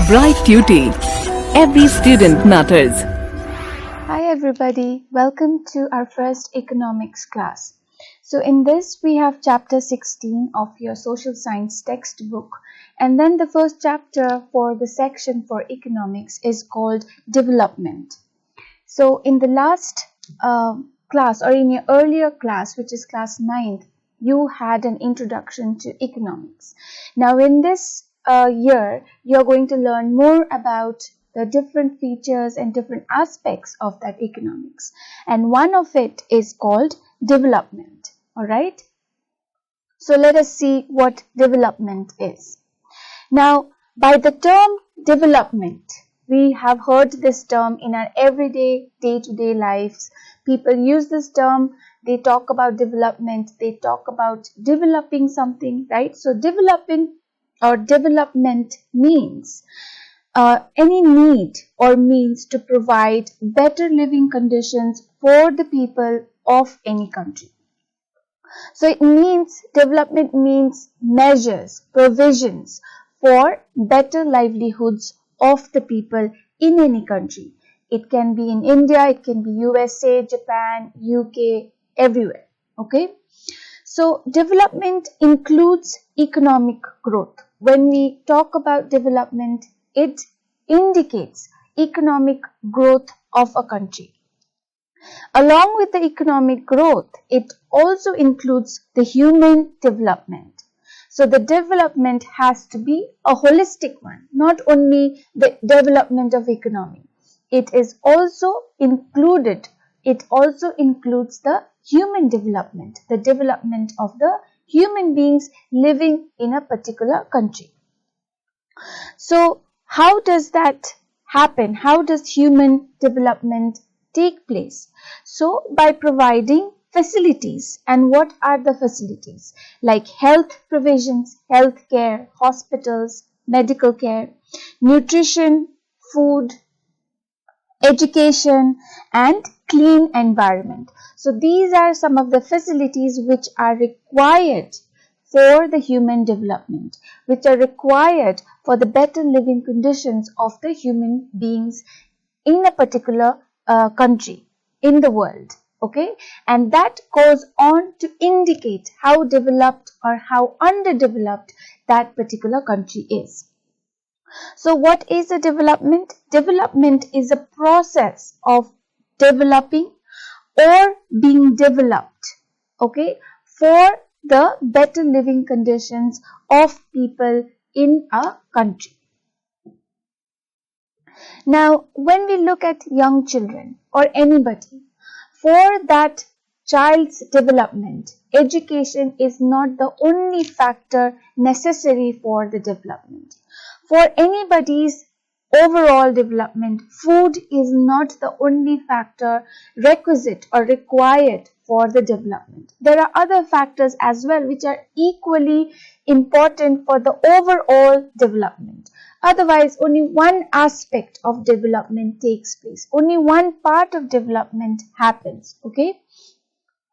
Bright Tuty. Every student matters. Hi everybody, welcome to our first economics class. So in this we have chapter 16 of your social science textbook, and then the first chapter for the section for economics is called development. So in the last class, or in your earlier class, which is class 9th, you had an introduction to economics. Now in this year you are going to learn more about the different features and different aspects of that economics, and one of it is called development. All right, so let us see what development is. Now, by the term development, we have heard this term in our everyday day-to-day lives. People use this term, they talk about development, they talk about developing something, right? So developing or development means any need or means to provide better living conditions for the people of any country. So it means, development means measures, provisions for better livelihoods of the people in any country. It can be in India, it can be USA, Japan, UK, everywhere. Okay. So development includes economic growth. When we talk about development, it indicates economic growth of a country. Along with the economic growth, it also includes the human development. So the development has to be a holistic one, not only the development of economy. It also includes the human development, the development of the human beings living in a particular country. So how does that happen? How does human development take place? So by providing facilities. And what are the facilities? Like health provisions, health care, hospitals, medical care, nutrition, food, education, and clean environment. So these are some of the facilities which are required for the human development, which are required for the better living conditions of the human beings in a particular country in the world. Okay, and that goes on to indicate how developed or how underdeveloped that particular country is. So what is a development? Development is a process of developing or being developed, okay, for the better living conditions of people in a country. Now, when we look at young children or anybody, for that child's development, education is not the only factor necessary for the development. For anybody's overall development, food is not the only factor requisite or required for the development. There are other factors as well which are equally important for the overall development. Otherwise, only one aspect of development takes place. Only one part of development happens. Okay.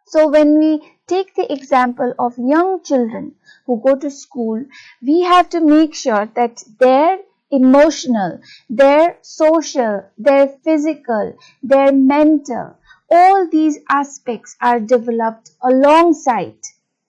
So when we take the example of young children who go to school, we have to make sure that their emotional, their social, their physical, their mental, all these aspects are developed alongside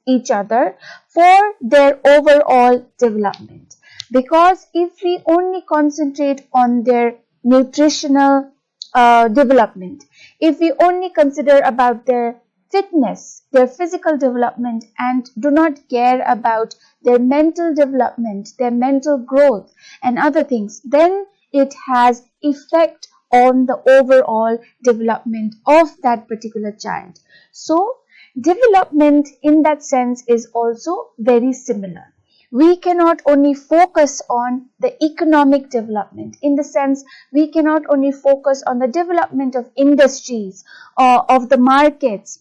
each other for their overall development. Because if we only concentrate on their nutritional development, if we only consider about their fitness, their physical development, and do not care about their mental development, their mental growth and other things, then it has effect on the overall development of that particular child. So development in that sense is also very similar. We cannot only focus on the economic development, in the sense we cannot only focus on the development of industries or of the markets,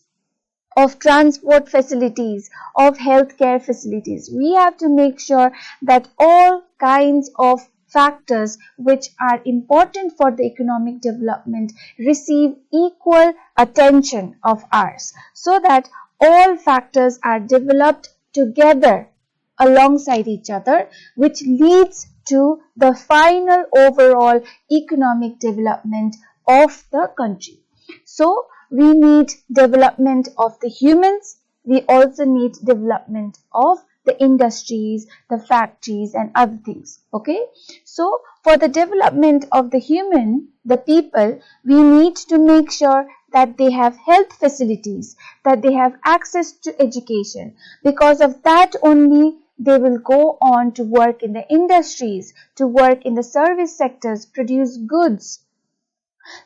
of transport facilities, of healthcare facilities. We have to make sure that all kinds of factors which are important for the economic development receive equal attention of ours, so that all factors are developed together alongside each other, which leads to the final overall economic development of the country. So we need development of the humans, we also need development of the industries, the factories and other things. Okay, so for the development of the human, the people, we need to make sure that they have health facilities, that they have access to education. Because of that only they will go on to work in the industries, to work in the service sectors, produce goods.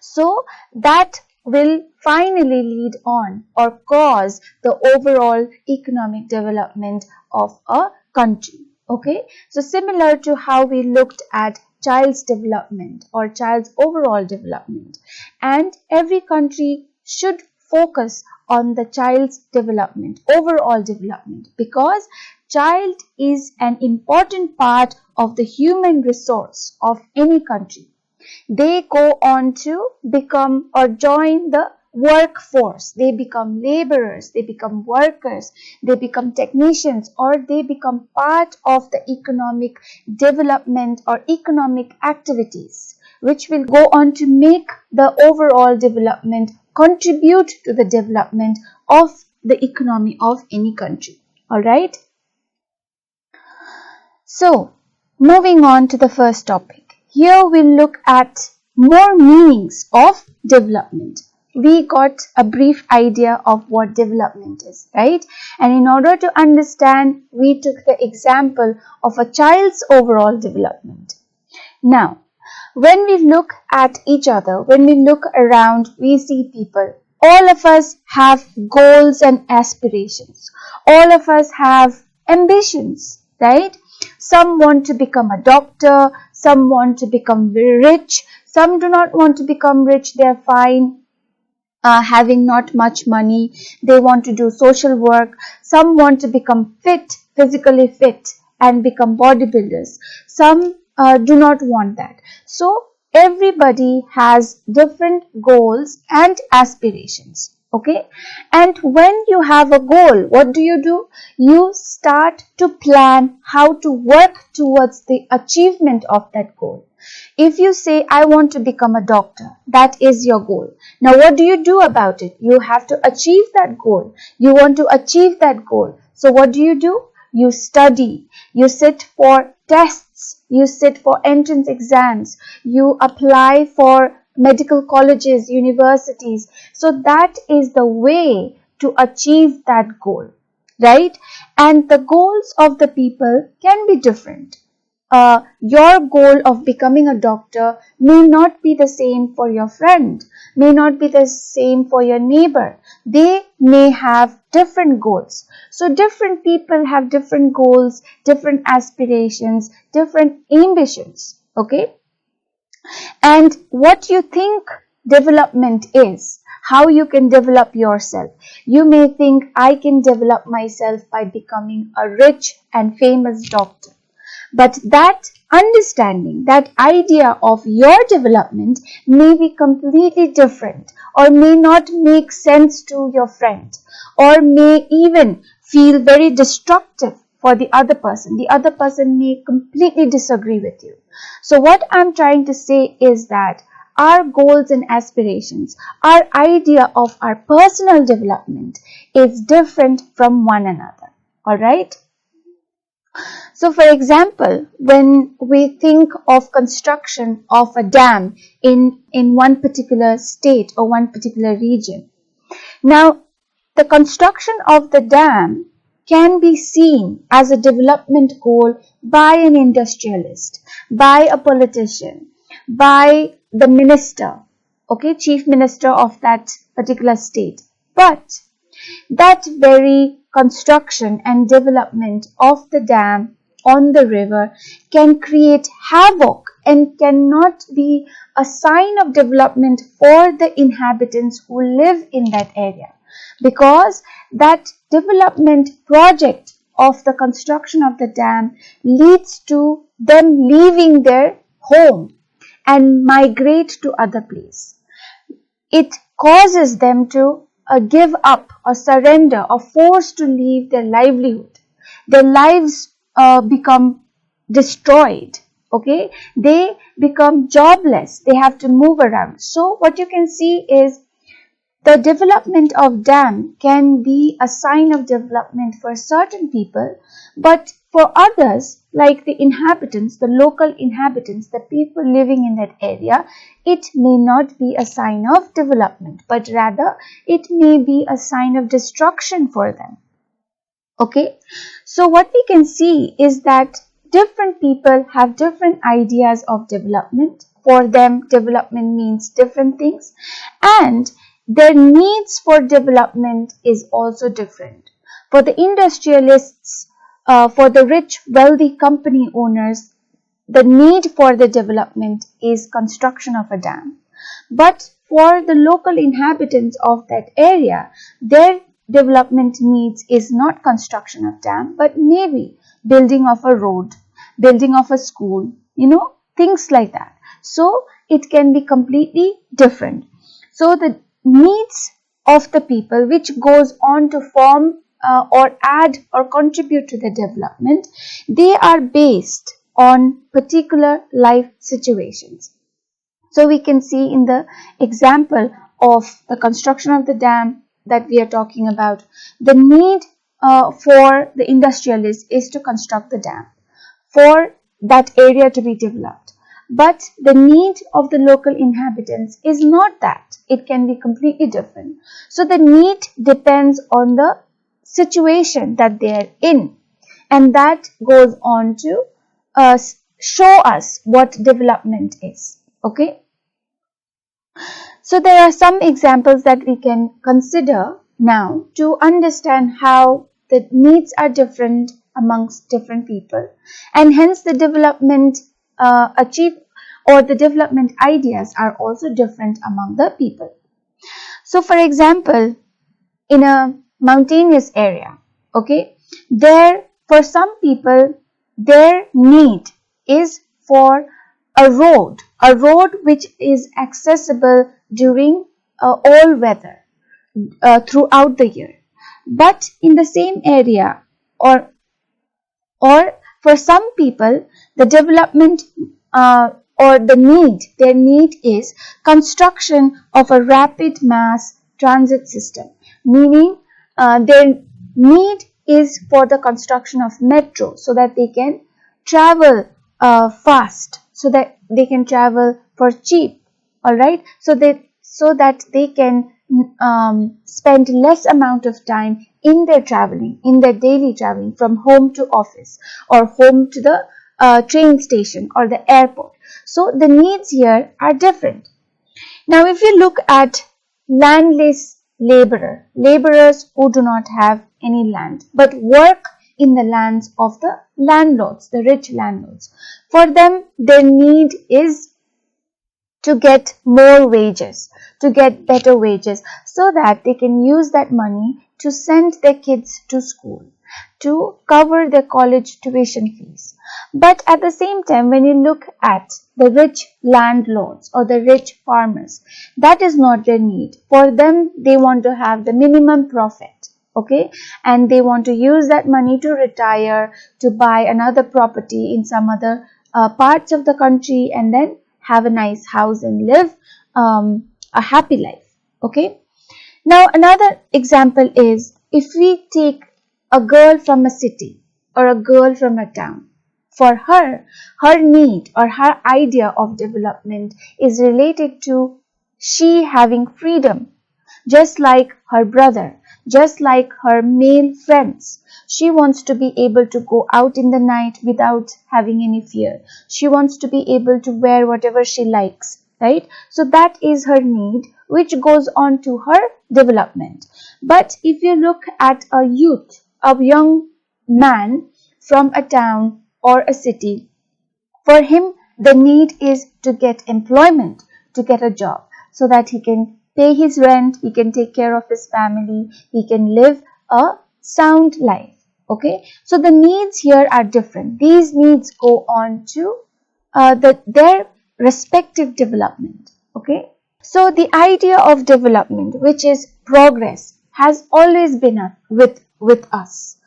So that will finally lead on or cause the overall economic development of a country. Okay, so similar to how we looked at child's development or child's overall development, and every country should focus on the child's development, overall development, because child is an important part of the human resource of any country. They go on to become or join the workforce. They become laborers, they become workers, they become technicians, or they become part of the economic development or economic activities, which will go on to make the overall development, contribute to the development of the economy of any country. Alright? So, moving on to the first topic. Here we'll look at more meanings of development. We got a brief idea of what development is, right? And in order to understand, we took the example of a child's overall development. Now, when we look at each other, when we look around, we see people. All of us have goals and aspirations. All of us have ambitions, right? Some want to become a doctor, some want to become very rich, some do not want to become rich, they are fine having not much money, they want to do social work, some want to become fit, physically fit and become bodybuilders, some do not want that. So everybody has different goals and aspirations. Okay, and when you have a goal, what do? You start to plan how to work towards the achievement of that goal. If you say, I want to become a doctor, that is your goal. Now, what do you do about it? You have to achieve that goal. You want to achieve that goal. So, what do? You study. You sit for tests. You sit for entrance exams. You apply for medical colleges, universities. So that is the way to achieve that goal, right? And the goals of the people can be different. Your goal of becoming a doctor may not be the same for your friend, may not be the same for your neighbor. They may have different goals. So different people have different goals, different aspirations, different ambitions. Okay? And what you think development is, how you can develop yourself. You may think, I can develop myself by becoming a rich and famous doctor. But that understanding, that idea of your development may be completely different or may not make sense to your friend or may even feel very destructive for the other person. The other person may completely disagree with you. So what I'm trying to say is that our goals and aspirations, our idea of our personal development is different from one another. Alright? So for example, when we think of construction of a dam in one particular state or one particular region, now the construction of the dam can be seen as a development goal by an industrialist, by a politician, by the minister, okay, chief minister of that particular state. But that very construction and development of the dam on the river can create havoc and cannot be a sign of development for the inhabitants who live in that area, because that development project of the construction of the dam leads to them leaving their home and migrate to other place. It causes them to give up or surrender or forced to leave their livelihood. Their lives become destroyed. Okay, they become jobless, they have to move around. So what you can see is the development of dam can be a sign of development for certain people, but for others, like the inhabitants, the local inhabitants, the people living in that area, it may not be a sign of development, but rather it may be a sign of destruction for them. Okay, so what we can see is that different people have different ideas of development. For them, development means different things, and their needs for development is also different. For the industrialists, for the rich, wealthy company owners, the need for the development is construction of a dam. But for the local inhabitants of that area, their development needs is not construction of dam, but maybe building of a road, building of a school, things like that. So it can be completely different. So the needs of the people which goes on to form or add or contribute to the development, they are based on particular life situations. So we can see in the example of the construction of the dam that we are talking about, the need for the industrialist is to construct the dam for that area to be developed. But the need of the local inhabitants is not that. It can be completely different. So the need depends on the situation that they are in, and that goes on to show us what development is. Okay. So there are some examples that we can consider now to understand how the needs are different amongst different people, and hence the development achieved or the development ideas are also different among the people. So for example, in a mountainous area, okay, there for some people their need is for a road which is accessible during all weather throughout the year. But in the same area, or for some people, the development or their need is construction of a rapid mass transit system, meaning their need is for the construction of metro so that they can travel fast, so that they can travel for cheap, all right, so that they can spend less amount of time in their traveling, in their daily traveling from home to office or home to the train station or the airport. So the needs here are different. Now if you look at landless laborers who do not have any land but work in the lands of the landlords, the rich landlords, for them their need is to get more wages, to get better wages, so that they can use that money to send their kids to school, to cover their college tuition fees. But at the same time, when you look at the rich landlords or the rich farmers, that is not their need. For them, they want to have the minimum profit, okay, and they want to use that money to retire, to buy another property in some other parts of the country, and then have a nice house and live a happy life. Okay. Now another example is, if we take a girl from a city or a girl from a town, for her need or her idea of development is related to she having freedom, just like her brother, just like her male friends. She wants to be able to go out in the night without having any fear. She wants to be able to wear whatever she likes, right? So that is her need, which goes on to her development. But if you look at a youth, a young man from a town or a city, for him the need is to get employment, to get a job, so that he can pay his rent, he can take care of his family, he can live a sound life. Okay, so the needs here are different. These needs go on to their respective development. Okay, so the idea of development, which is progress, has always been with us,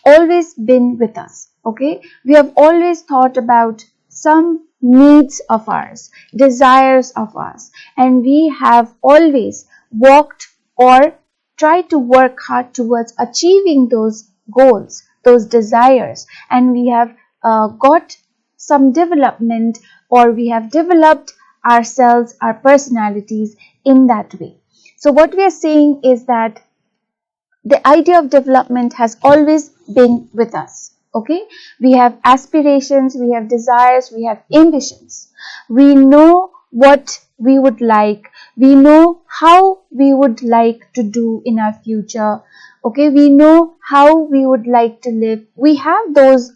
always been with us. Okay, we have always thought about some needs of ours, desires of ours, and we have always walked or tried to work hard towards achieving those goals, those desires, and we have got some development, or we have developed ourselves, our personalities in that way. So what we are saying is that the idea of development has always been with us. Okay, we have aspirations, we have desires, we have ambitions. We know what we would like, we know how we would like to do in our future. Okay, we know how we would like to live. We have those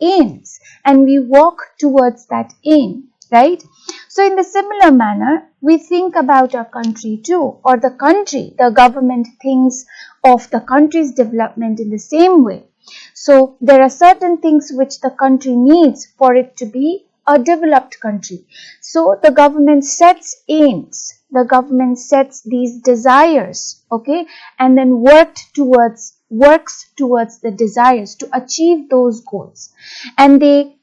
aims, and we walk towards that aim, right? So in the similar manner, we think about our country too, or the country, the government thinks of the country's development in the same way. So there are certain things which the country needs for it to be a developed country. So the government sets aims, the government sets these desires, okay, and then works towards the desires to achieve those goals. And they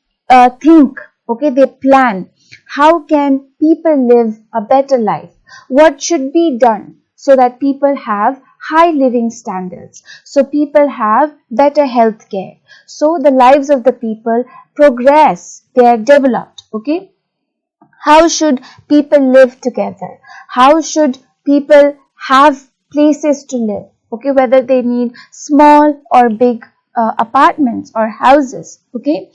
think, okay, they plan, how can people live a better life? What should be done so that people have high living standards, so people have better health care, so the lives of the people progress, they are developed, okay? How should people live together? How should people have places to live? Okay, whether they need small or big apartments or houses, okay?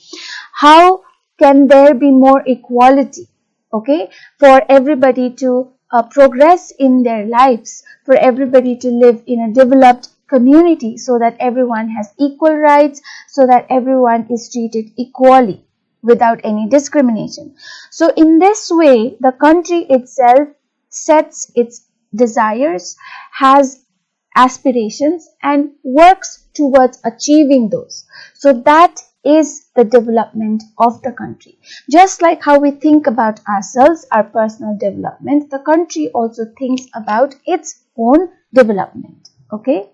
How can there be more equality, okay, for everybody to progress in their lives, for everybody to live in a developed community, so that everyone has equal rights, so that everyone is treated equally without any discrimination. So in this way, the country itself sets its desires, has aspirations, and works towards achieving those. So that is the development of the country. Just like how we think about ourselves, our personal development, the country also thinks about its own development. Okay?